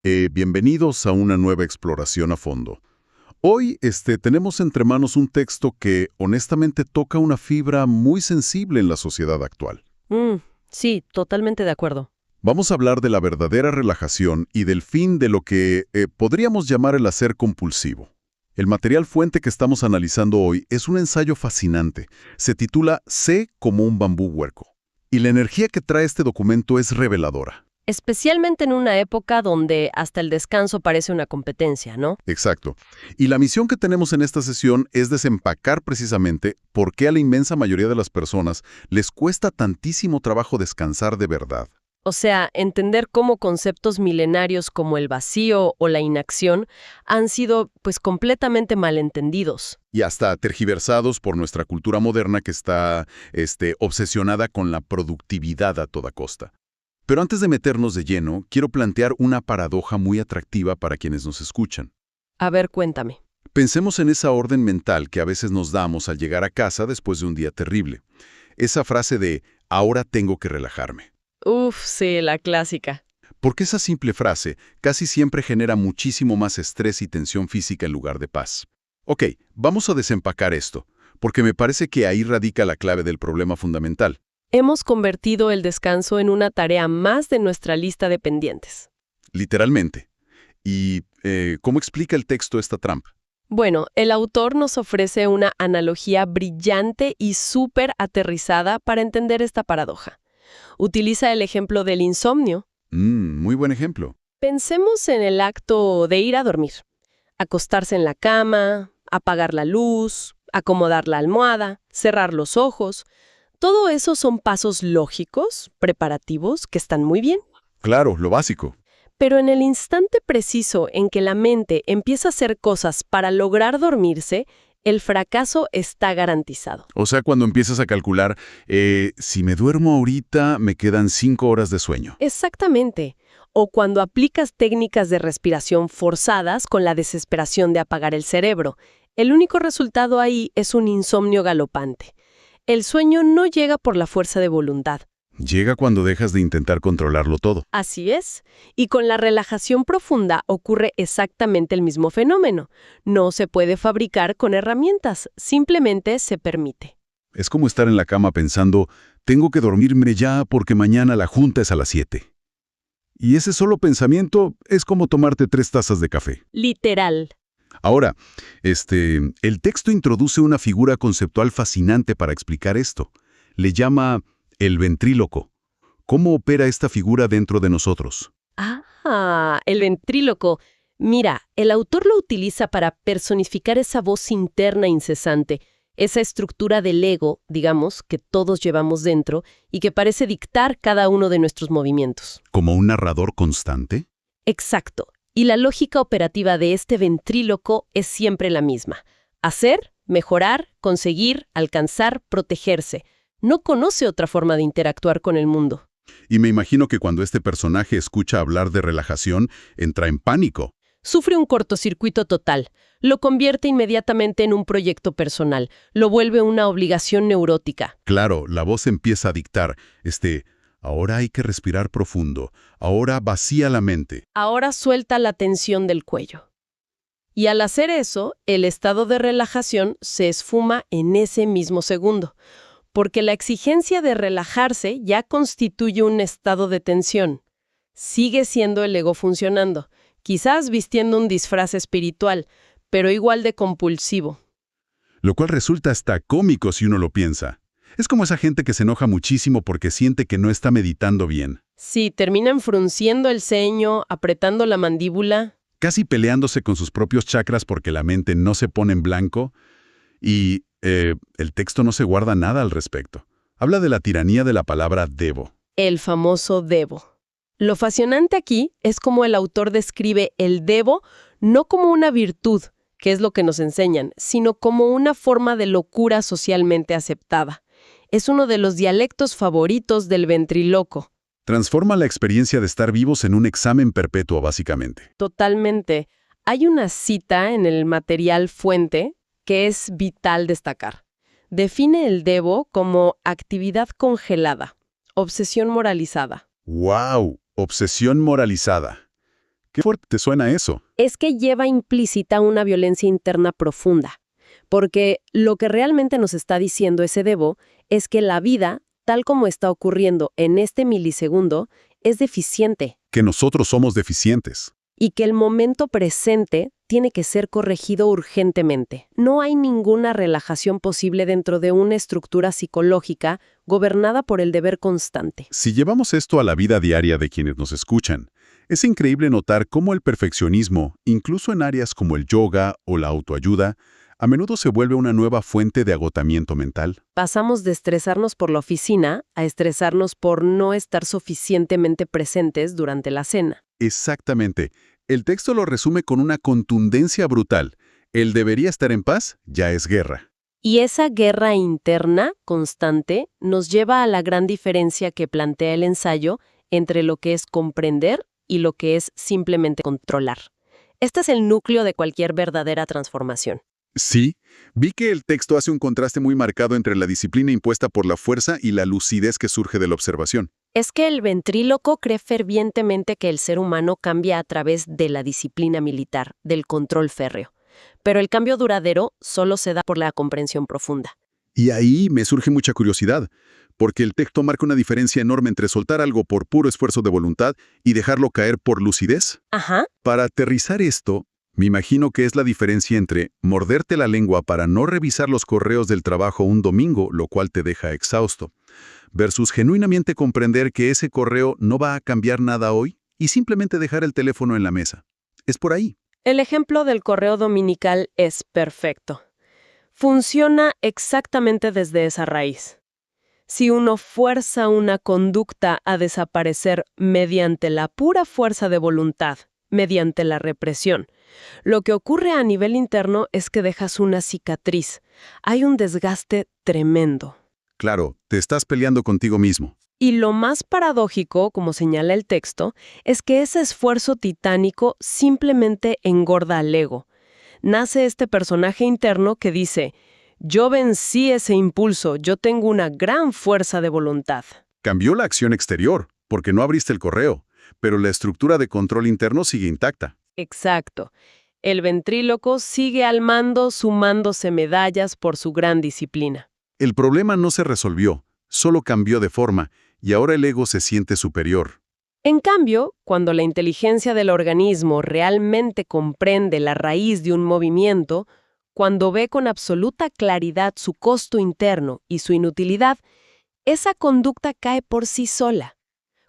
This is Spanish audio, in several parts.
Bienvenidos a una nueva exploración a fondo. Hoy tenemos entre manos un texto que honestamente toca una fibra muy sensible en la sociedad actual. Sí, totalmente de acuerdo. Vamos a hablar de la verdadera relajación y del fin de lo que podríamos llamar el hacer compulsivo. El material fuente que estamos analizando hoy es un ensayo fascinante. Se titula Sé como un bambú hueco. Y la energía que trae este documento es reveladora. Especialmente en una época donde hasta el descanso parece una competencia, ¿no? Exacto. Y la misión que tenemos en esta sesión es desempacar precisamente por qué a la inmensa mayoría de las personas les cuesta tantísimo trabajo descansar de verdad. O sea, entender cómo conceptos milenarios como el vacío o la inacción han sido, completamente malentendidos. Y hasta tergiversados por nuestra cultura moderna que está obsesionada con la productividad a toda costa. Pero antes de meternos de lleno, quiero plantear una paradoja muy atractiva para quienes nos escuchan. A ver, cuéntame. Pensemos en esa orden mental que a veces nos damos al llegar a casa después de un día terrible. Esa frase de, ahora tengo que relajarme. Sí, la clásica. Porque esa simple frase casi siempre genera muchísimo más estrés y tensión física en lugar de paz. Ok, vamos a desempacar esto, porque me parece que ahí radica la clave del problema fundamental. Hemos convertido el descanso en una tarea más de nuestra lista de pendientes. Literalmente. ¿Y cómo explica el texto esta trampa? Bueno, el autor nos ofrece una analogía brillante y súper aterrizada para entender esta paradoja. Utiliza el ejemplo del insomnio. Muy buen ejemplo. Pensemos en el acto de ir a dormir. Acostarse en la cama, apagar la luz, acomodar la almohada, cerrar los ojos. Todo eso son pasos lógicos, preparativos, que están muy bien. Claro, lo básico. Pero en el instante preciso en que la mente empieza a hacer cosas para lograr dormirse, el fracaso está garantizado. O sea, cuando empiezas a calcular, si me duermo ahorita, me quedan 5 horas de sueño. Exactamente. O cuando aplicas técnicas de respiración forzadas con la desesperación de apagar el cerebro. El único resultado ahí es un insomnio galopante. El sueño no llega por la fuerza de voluntad. Llega cuando dejas de intentar controlarlo todo. Así es. Y con la relajación profunda ocurre exactamente el mismo fenómeno. No se puede fabricar con herramientas, simplemente se permite. Es como estar en la cama pensando, tengo que dormirme ya porque mañana la junta es a las 7. Y ese solo pensamiento es como tomarte 3 tazas de café. Literal. Ahora, el texto introduce una figura conceptual fascinante para explicar esto. Le llama el ventríloco. ¿Cómo opera esta figura dentro de nosotros? El ventríloco. Mira, el autor lo utiliza para personificar esa voz interna incesante, esa estructura del ego, digamos, que todos llevamos dentro y que parece dictar cada uno de nuestros movimientos. ¿Como un narrador constante? Exacto. Y la lógica operativa de este ventríloco es siempre la misma. Hacer, mejorar, conseguir, alcanzar, protegerse. No conoce otra forma de interactuar con el mundo. Y me imagino que cuando este personaje escucha hablar de relajación, entra en pánico. Sufre un cortocircuito total. Lo convierte inmediatamente en un proyecto personal. Lo vuelve una obligación neurótica. Claro, la voz empieza a dictar, ahora hay que respirar profundo, ahora vacía la mente. Ahora suelta la tensión del cuello. Y al hacer eso, el estado de relajación se esfuma en ese mismo segundo. Porque la exigencia de relajarse ya constituye un estado de tensión. Sigue siendo el ego funcionando, quizás vistiendo un disfraz espiritual, pero igual de compulsivo. Lo cual resulta hasta cómico si uno lo piensa. Es como esa gente que se enoja muchísimo porque siente que no está meditando bien. Sí, terminan frunciendo el ceño, apretando la mandíbula. Casi peleándose con sus propios chakras porque la mente no se pone en blanco. Y el texto no se guarda nada al respecto. Habla de la tiranía de la palabra debo. El famoso debo. Lo fascinante aquí es cómo el autor describe el debo no como una virtud, que es lo que nos enseñan, sino como una forma de locura socialmente aceptada. Es uno de los dialectos favoritos del ventríloco. Transforma la experiencia de estar vivos en un examen perpetuo, básicamente. Totalmente. Hay una cita en el material fuente que es vital destacar. Define el debo como actividad congelada, obsesión moralizada. ¡Wow! Obsesión moralizada. Qué fuerte te suena eso. Es que lleva implícita una violencia interna profunda, porque lo que realmente nos está diciendo ese Debo es que la vida, tal como está ocurriendo en este milisegundo, es deficiente Que nosotros somos deficientes. y que el momento presente tiene que ser corregido urgentemente. No hay ninguna relajación posible dentro de una estructura psicológica gobernada por el deber constante. Si llevamos esto a la vida diaria de quienes nos escuchan, es increíble notar cómo el perfeccionismo, incluso en áreas como el yoga o la autoayuda, a menudo se vuelve una nueva fuente de agotamiento mental. Pasamos de estresarnos por la oficina a estresarnos por no estar suficientemente presentes durante la cena. Exactamente. El texto lo resume con una contundencia brutal. El debería estar en paz ya es guerra. Y esa guerra interna, constante, nos lleva a la gran diferencia que plantea el ensayo entre lo que es comprender y lo que es simplemente controlar. Este es el núcleo de cualquier verdadera transformación. Sí, vi que el texto hace un contraste muy marcado entre la disciplina impuesta por la fuerza y la lucidez que surge de la observación. Es que el ventríloco cree fervientemente que el ser humano cambia a través de la disciplina militar, del control férreo. Pero el cambio duradero solo se da por la comprensión profunda. Y ahí me surge mucha curiosidad, porque el texto marca una diferencia enorme entre soltar algo por puro esfuerzo de voluntad y dejarlo caer por lucidez. Ajá. Para aterrizar esto, me imagino que es la diferencia entre morderte la lengua para no revisar los correos del trabajo un domingo, lo cual te deja exhausto, versus genuinamente comprender que ese correo no va a cambiar nada hoy y simplemente dejar el teléfono en la mesa. Es por ahí. El ejemplo del correo dominical es perfecto. Funciona exactamente desde esa raíz. Si uno fuerza una conducta a desaparecer mediante la pura fuerza de voluntad, mediante la represión, lo que ocurre a nivel interno es que dejas una cicatriz. Hay un desgaste tremendo. Claro, te estás peleando contigo mismo. Y lo más paradójico, como señala el texto, es que ese esfuerzo titánico simplemente engorda al ego. Nace este personaje interno que dice: yo vencí ese impulso, yo tengo una gran fuerza de voluntad. Cambió la acción exterior, porque no abriste el correo, pero la estructura de control interno sigue intacta. Exacto. El ventríloco sigue al mando sumándose medallas por su gran disciplina. El problema no se resolvió, solo cambió de forma, y ahora el ego se siente superior. En cambio, cuando la inteligencia del organismo realmente comprende la raíz de un movimiento, cuando ve con absoluta claridad su costo interno y su inutilidad, esa conducta cae por sí sola,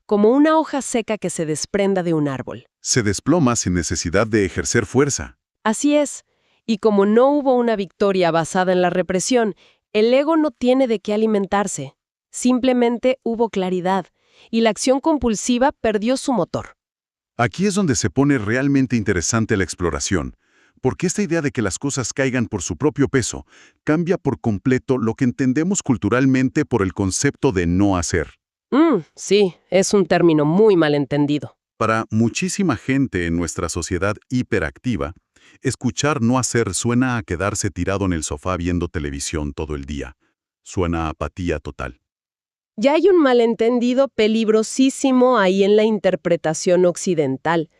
como una hoja seca que se desprenda de un árbol. Se desploma sin necesidad de ejercer fuerza. Así es, y como no hubo una victoria basada en la represión, el ego no tiene de qué alimentarse. Simplemente hubo claridad, y la acción compulsiva perdió su motor. Aquí es donde se pone realmente interesante la exploración, porque esta idea de que las cosas caigan por su propio peso cambia por completo lo que entendemos culturalmente por el concepto de no hacer. Sí, es un término muy mal entendido. Para muchísima gente en nuestra sociedad hiperactiva, escuchar no hacer suena a quedarse tirado en el sofá viendo televisión todo el día. Suena a apatía total. Ya hay un malentendido peligrosísimo ahí en la interpretación occidental.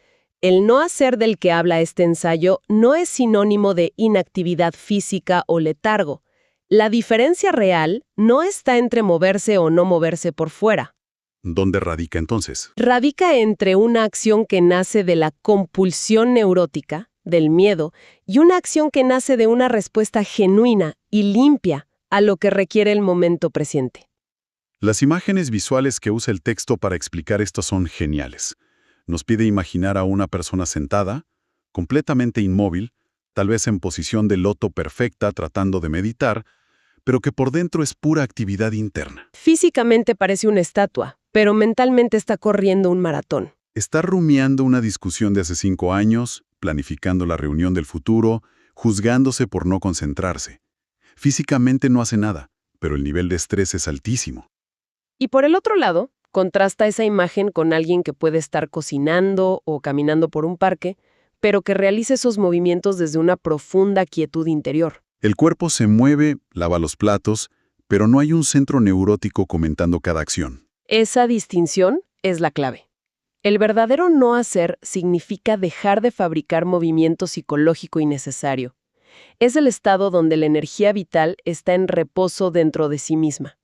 El no hacer del que habla este ensayo no es sinónimo de inactividad física o letargo. La diferencia real no está entre moverse o no moverse por fuera. ¿Dónde radica entonces? Radica entre una acción que nace de la compulsión neurótica, del miedo, y una acción que nace de una respuesta genuina y limpia a lo que requiere el momento presente. Las imágenes visuales que usa el texto para explicar esto son geniales. Nos pide imaginar a una persona sentada, completamente inmóvil, tal vez en posición de loto perfecta tratando de meditar, pero que por dentro es pura actividad interna. Físicamente parece una estatua, pero mentalmente está corriendo un maratón. Está rumiando una discusión de hace 5 años, planificando la reunión del futuro, juzgándose por no concentrarse. Físicamente no hace nada, pero el nivel de estrés es altísimo. Y por el otro lado, contrasta esa imagen con alguien que puede estar cocinando o caminando por un parque, pero que realiza esos movimientos desde una profunda quietud interior. El cuerpo se mueve, lava los platos, pero no hay un centro neurótico comentando cada acción. Esa distinción es la clave. El verdadero no hacer significa dejar de fabricar movimiento psicológico innecesario. Es el estado donde la energía vital está en reposo dentro de sí misma,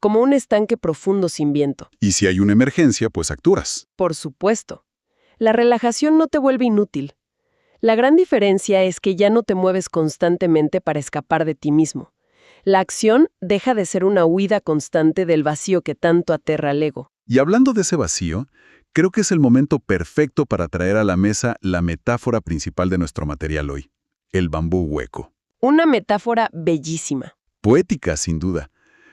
como un estanque profundo sin viento. Y si hay una emergencia, pues actúas. Por supuesto. La relajación no te vuelve inútil. La gran diferencia es que ya no te mueves constantemente para escapar de ti mismo. La acción deja de ser una huida constante del vacío que tanto aterra al ego. Y hablando de ese vacío, creo que es el momento perfecto para traer a la mesa la metáfora principal de nuestro material hoy, el bambú hueco. Una metáfora bellísima. Poética, sin duda.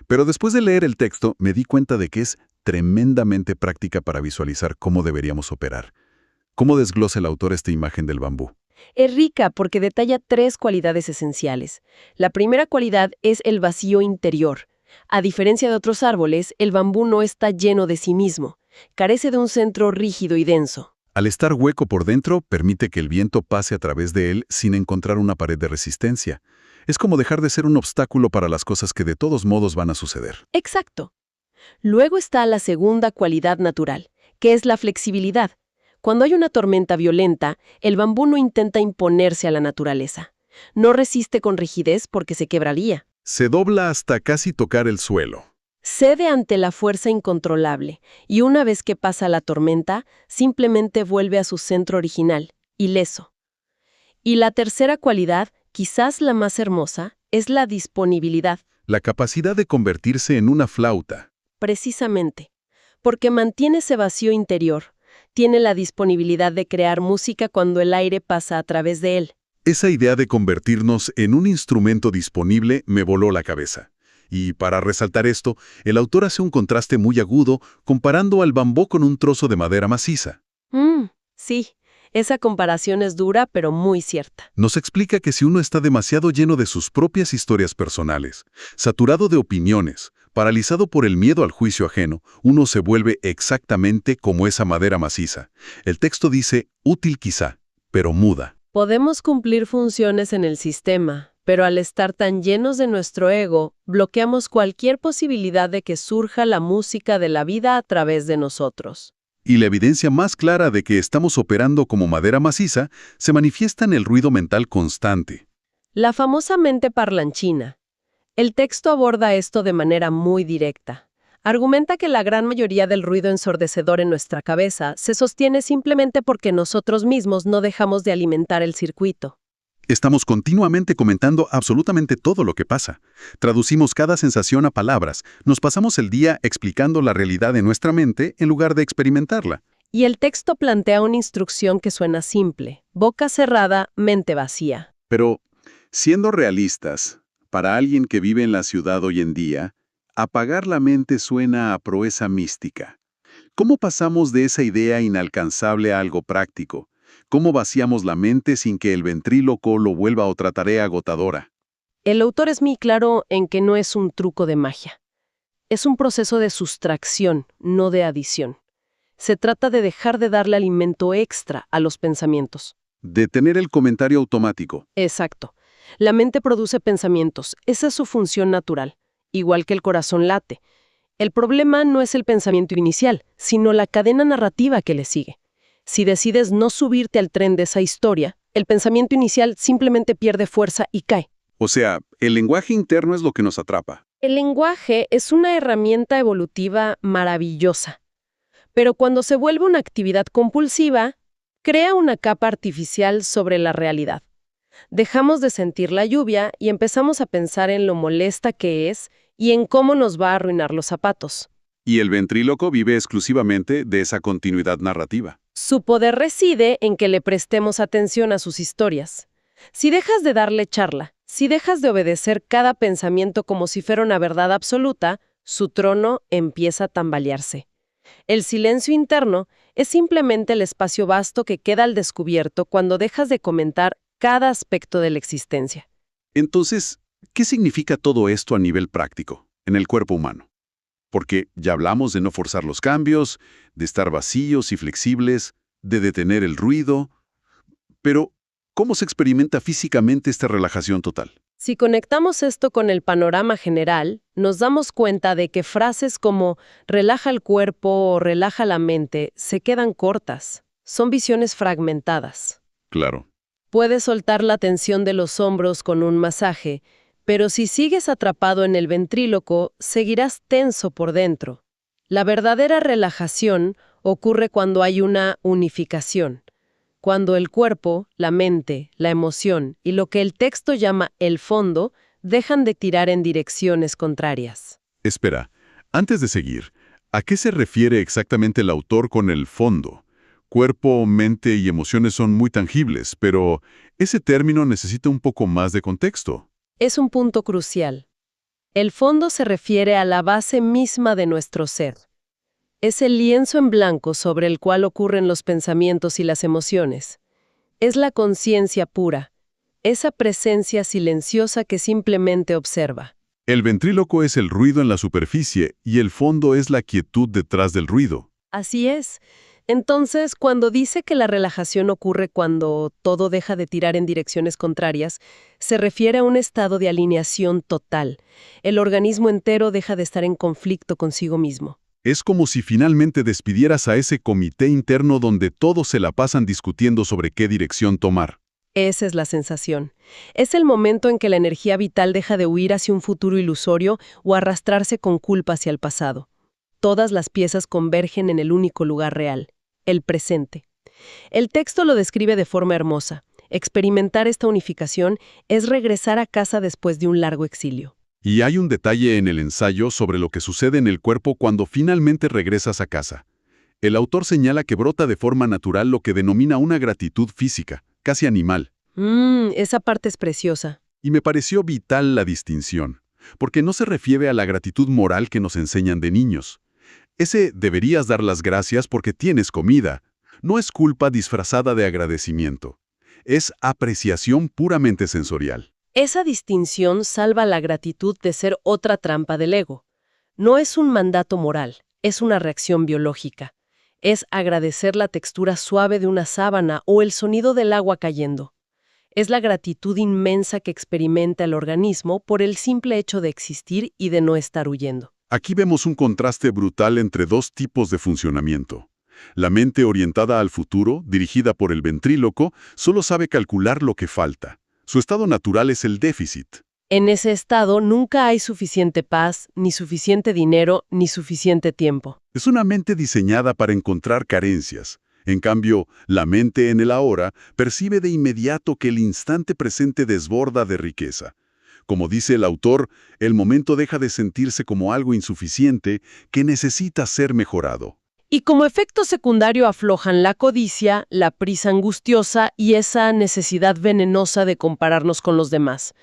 Pero después de leer el texto, me di cuenta de que es tremendamente práctica para visualizar cómo deberíamos operar. ¿Cómo desglosa el autor esta imagen del bambú? Es rica porque detalla 3 cualidades esenciales. La primera cualidad es el vacío interior. A diferencia de otros árboles, el bambú no está lleno de sí mismo. Carece de un centro rígido y denso. Al estar hueco por dentro, permite que el viento pase a través de él sin encontrar una pared de resistencia. Es como dejar de ser un obstáculo para las cosas que de todos modos van a suceder. Exacto. Luego está la segunda cualidad natural, que es la flexibilidad. Cuando hay una tormenta violenta, el bambú no intenta imponerse a la naturaleza. No resiste con rigidez porque se quebraría. Se dobla hasta casi tocar el suelo. Cede ante la fuerza incontrolable, y una vez que pasa la tormenta, simplemente vuelve a su centro original, ileso. Y la tercera cualidad, quizás la más hermosa, es la disponibilidad. La capacidad de convertirse en una flauta. Precisamente, porque mantiene ese vacío interior. Tiene la disponibilidad de crear música cuando el aire pasa a través de él. Esa idea de convertirnos en un instrumento disponible me voló la cabeza. Y para resaltar esto, el autor hace un contraste muy agudo comparando al bambú con un trozo de madera maciza. Sí, esa comparación es dura pero muy cierta. Nos explica que si uno está demasiado lleno de sus propias historias personales, saturado de opiniones, paralizado por el miedo al juicio ajeno, uno se vuelve exactamente como esa madera maciza. El texto dice, útil quizá, pero muda. Podemos cumplir funciones en el sistema, pero al estar tan llenos de nuestro ego, bloqueamos cualquier posibilidad de que surja la música de la vida a través de nosotros. Y la evidencia más clara de que estamos operando como madera maciza se manifiesta en el ruido mental constante. La famosa mente parlanchina. El texto aborda esto de manera muy directa. Argumenta que la gran mayoría del ruido ensordecedor en nuestra cabeza se sostiene simplemente porque nosotros mismos no dejamos de alimentar el circuito. Estamos continuamente comentando absolutamente todo lo que pasa. Traducimos cada sensación a palabras. Nos pasamos el día explicando la realidad de nuestra mente en lugar de experimentarla. Y el texto plantea una instrucción que suena simple. Boca cerrada, mente vacía. Pero, siendo realistas, para alguien que vive en la ciudad hoy en día, apagar la mente suena a proeza mística. ¿Cómo pasamos de esa idea inalcanzable a algo práctico? ¿Cómo vaciamos la mente sin que el ventríloco lo vuelva otra tarea agotadora? El autor es muy claro en que no es un truco de magia. Es un proceso de sustracción, no de adición. Se trata de dejar de darle alimento extra a los pensamientos. Detener el comentario automático. Exacto. La mente produce pensamientos. Esa es su función natural, igual que el corazón late. El problema no es el pensamiento inicial, sino la cadena narrativa que le sigue. Si decides no subirte al tren de esa historia, el pensamiento inicial simplemente pierde fuerza y cae. O sea, el lenguaje interno es lo que nos atrapa. El lenguaje es una herramienta evolutiva maravillosa, pero cuando se vuelve una actividad compulsiva, crea una capa artificial sobre la realidad. Dejamos de sentir la lluvia y empezamos a pensar en lo molesta que es y en cómo nos va a arruinar los zapatos. Y el ventríloco vive exclusivamente de esa continuidad narrativa. Su poder reside en que le prestemos atención a sus historias. Si dejas de darle charla, si dejas de obedecer cada pensamiento como si fuera una verdad absoluta, su trono empieza a tambalearse. El silencio interno es simplemente el espacio vasto que queda al descubierto cuando dejas de comentar cada aspecto de la existencia. Entonces, ¿qué significa todo esto a nivel práctico, en el cuerpo humano? Porque ya hablamos de no forzar los cambios, de estar vacíos y flexibles, de detener el ruido. Pero, ¿cómo se experimenta físicamente esta relajación total? Si conectamos esto con el panorama general, nos damos cuenta de que frases como relaja el cuerpo o relaja la mente se quedan cortas. Son visiones fragmentadas. Claro. Puedes soltar la tensión de los hombros con un masaje, pero si sigues atrapado en el ventríloco, seguirás tenso por dentro. La verdadera relajación ocurre cuando hay una unificación, cuando el cuerpo, la mente, la emoción y lo que el texto llama el fondo dejan de tirar en direcciones contrarias. Espera, antes de seguir, ¿a qué se refiere exactamente el autor con el fondo? Cuerpo, mente y emociones son muy tangibles, pero ese término necesita un poco más de contexto. Es un punto crucial. El fondo se refiere a la base misma de nuestro ser. Es el lienzo en blanco sobre el cual ocurren los pensamientos y las emociones. Es la conciencia pura, esa presencia silenciosa que simplemente observa. El ventríloco es el ruido en la superficie y el fondo es la quietud detrás del ruido. Así es. Entonces, cuando dice que la relajación ocurre cuando todo deja de tirar en direcciones contrarias, se refiere a un estado de alineación total. El organismo entero deja de estar en conflicto consigo mismo. Es como si finalmente despidieras a ese comité interno donde todos se la pasan discutiendo sobre qué dirección tomar. Esa es la sensación. Es el momento en que la energía vital deja de huir hacia un futuro ilusorio o arrastrarse con culpa hacia el pasado. Todas las piezas convergen en el único lugar real, el presente. El texto lo describe de forma hermosa. Experimentar esta unificación es regresar a casa después de un largo exilio. Y hay un detalle en el ensayo sobre lo que sucede en el cuerpo cuando finalmente regresas a casa. El autor señala que brota de forma natural lo que denomina una gratitud física, casi animal. Esa parte es preciosa. Y me pareció vital la distinción, porque no se refiere a la gratitud moral que nos enseñan de niños. Ese deberías dar las gracias porque tienes comida. No es culpa disfrazada de agradecimiento. Es apreciación puramente sensorial. Esa distinción salva la gratitud de ser otra trampa del ego. No es un mandato moral, es una reacción biológica. Es agradecer la textura suave de una sábana o el sonido del agua cayendo. Es la gratitud inmensa que experimenta el organismo por el simple hecho de existir y de no estar huyendo. Aquí vemos un contraste brutal entre dos tipos de funcionamiento. La mente orientada al futuro, dirigida por el ventríloco, solo sabe calcular lo que falta. Su estado natural es el déficit. En ese estado nunca hay suficiente paz, ni suficiente dinero, ni suficiente tiempo. Es una mente diseñada para encontrar carencias. En cambio, la mente en el ahora percibe de inmediato que el instante presente desborda de riqueza. Como dice el autor, el momento deja de sentirse como algo insuficiente que necesita ser mejorado. Y como efecto secundario aflojan la codicia, la prisa angustiosa y esa necesidad venenosa de compararnos con los demás.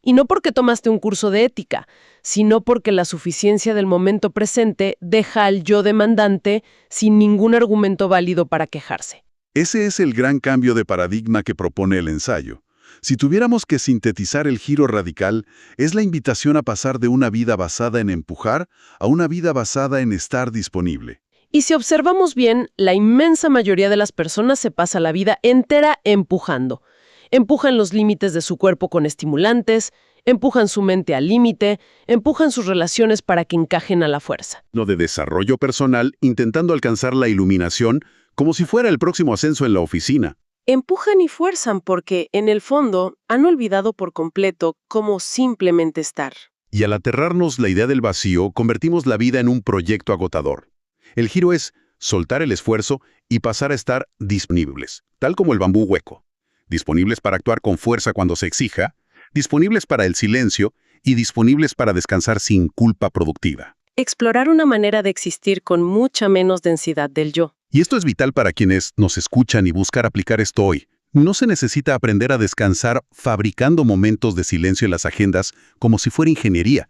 Y no porque tomaste un curso de ética, sino porque la suficiencia del momento presente deja al yo demandante sin ningún argumento válido para quejarse. Ese es el gran cambio de paradigma que propone el ensayo. Si tuviéramos que sintetizar el giro radical, es la invitación a pasar de una vida basada en empujar a una vida basada en estar disponible. Y si observamos bien, la inmensa mayoría de las personas se pasa la vida entera empujando. Empujan los límites de su cuerpo con estimulantes, empujan su mente al límite, empujan sus relaciones para que encajen a la fuerza. Lo de desarrollo personal, intentando alcanzar la iluminación como si fuera el próximo ascenso en la oficina. Empujan y fuerzan porque, en el fondo, han olvidado por completo cómo simplemente estar. Y al aterrarnos la idea del vacío, convertimos la vida en un proyecto agotador. El giro es soltar el esfuerzo y pasar a estar disponibles, tal como el bambú hueco. Disponibles para actuar con fuerza cuando se exija, disponibles para el silencio y disponibles para descansar sin culpa productiva. Explorar una manera de existir con mucha menos densidad del yo. Y esto es vital para quienes nos escuchan y buscar aplicar esto hoy. No se necesita aprender a descansar fabricando momentos de silencio en las agendas como si fuera ingeniería.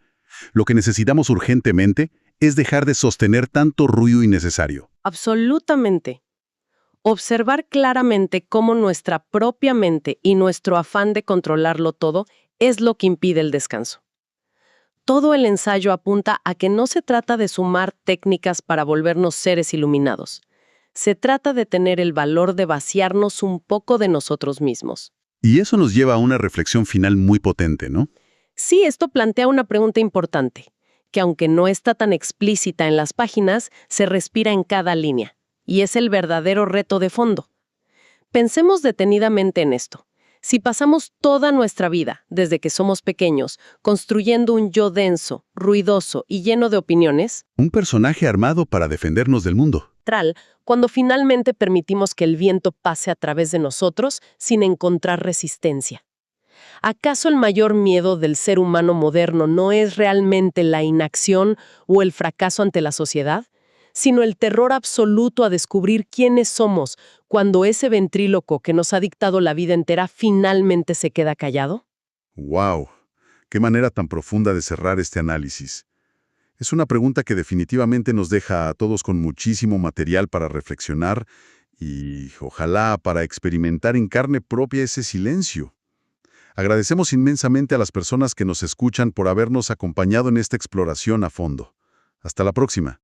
Lo que necesitamos urgentemente es dejar de sostener tanto ruido innecesario. Absolutamente. Observar claramente cómo nuestra propia mente y nuestro afán de controlarlo todo es lo que impide el descanso. Todo el ensayo apunta a que no se trata de sumar técnicas para volvernos seres iluminados. Se trata de tener el valor de vaciarnos un poco de nosotros mismos. Y eso nos lleva a una reflexión final muy potente, ¿no? Sí, esto plantea una pregunta importante, que aunque no está tan explícita en las páginas, se respira en cada línea. Y es el verdadero reto de fondo. Pensemos detenidamente en esto. Si pasamos toda nuestra vida, desde que somos pequeños, construyendo un yo denso, ruidoso y lleno de opiniones, Un personaje armado para defendernos del mundo. cuando finalmente permitimos que el viento pase a través de nosotros sin encontrar resistencia. ¿Acaso el mayor miedo del ser humano moderno no es realmente la inacción o el fracaso ante la sociedad, sino el terror absoluto a descubrir quiénes somos cuando ese ventríloco que nos ha dictado la vida entera finalmente se queda callado? ¡Wow! ¡Qué manera tan profunda de cerrar este análisis! Es una pregunta que definitivamente nos deja a todos con muchísimo material para reflexionar y, ojalá, para experimentar en carne propia ese silencio. Agradecemos inmensamente a las personas que nos escuchan por habernos acompañado en esta exploración a fondo. Hasta la próxima.